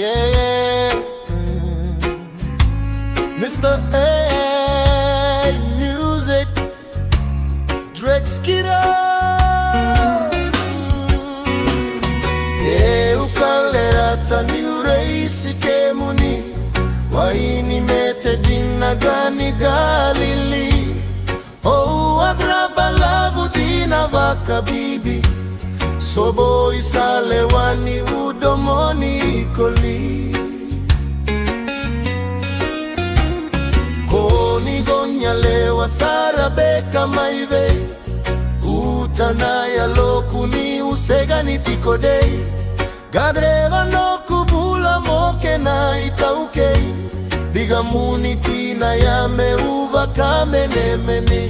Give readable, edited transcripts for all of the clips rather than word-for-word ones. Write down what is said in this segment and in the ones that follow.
yeah. Mr. A Music, Drake Skidder. Ukalera tani uraisi kemuni waini mete dina gani Galili. Abrabalavu dina vaka bibi sobo isalewani udomoni koli. Koni gonyalewa sarabeka maive utana ya lokuni usegani tikodei. Gadreva no kubula moke na itaukei bigamuni tina ya meuva kamenemeni.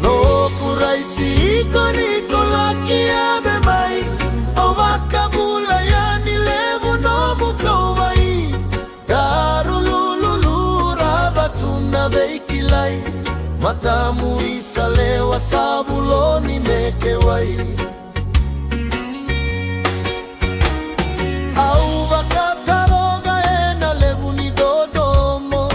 No kuraisi iko niko laki ya bebai ovakabula ya nilevu no mukovai. Garulululu rabatuna veikilai matamu isalewa sabuloni mekewai. Au vakataroga ena levuni dodomo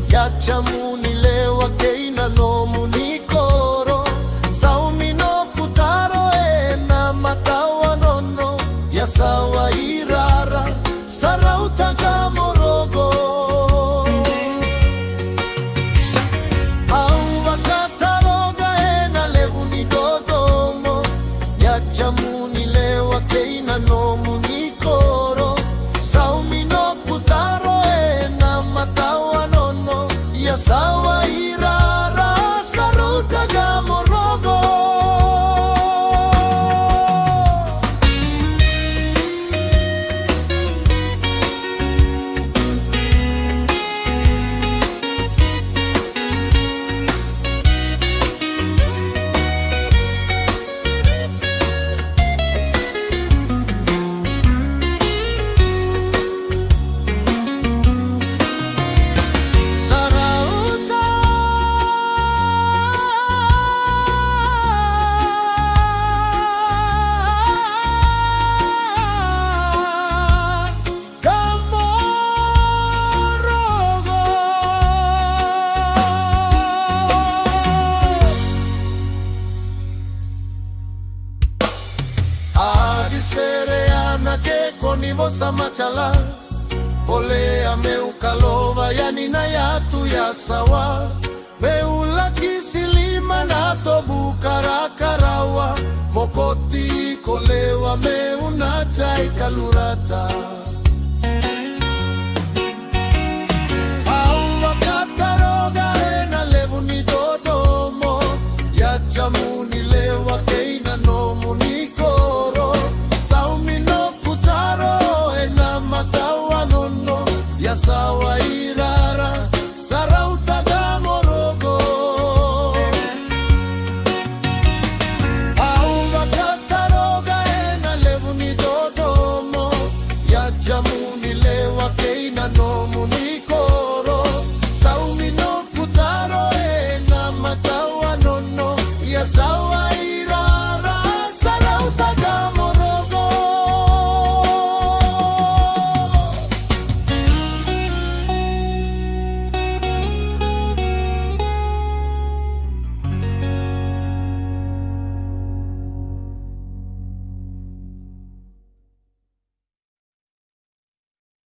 yachamuni lewa keina nomu nikoro. Saumi no putaro ena matawa nono ya sawa irara sarauta gamorogo. Chamuni lewa keina nomu nikoro. Saumi no putaro ena matawa nono ya sawa irara saruka gamorogo. Sereana ke konivo samachala olea meukalova yanina yatu ya sawa meula kisilima na tobu karakarawa mokoti kolewa meuna chai kalurata.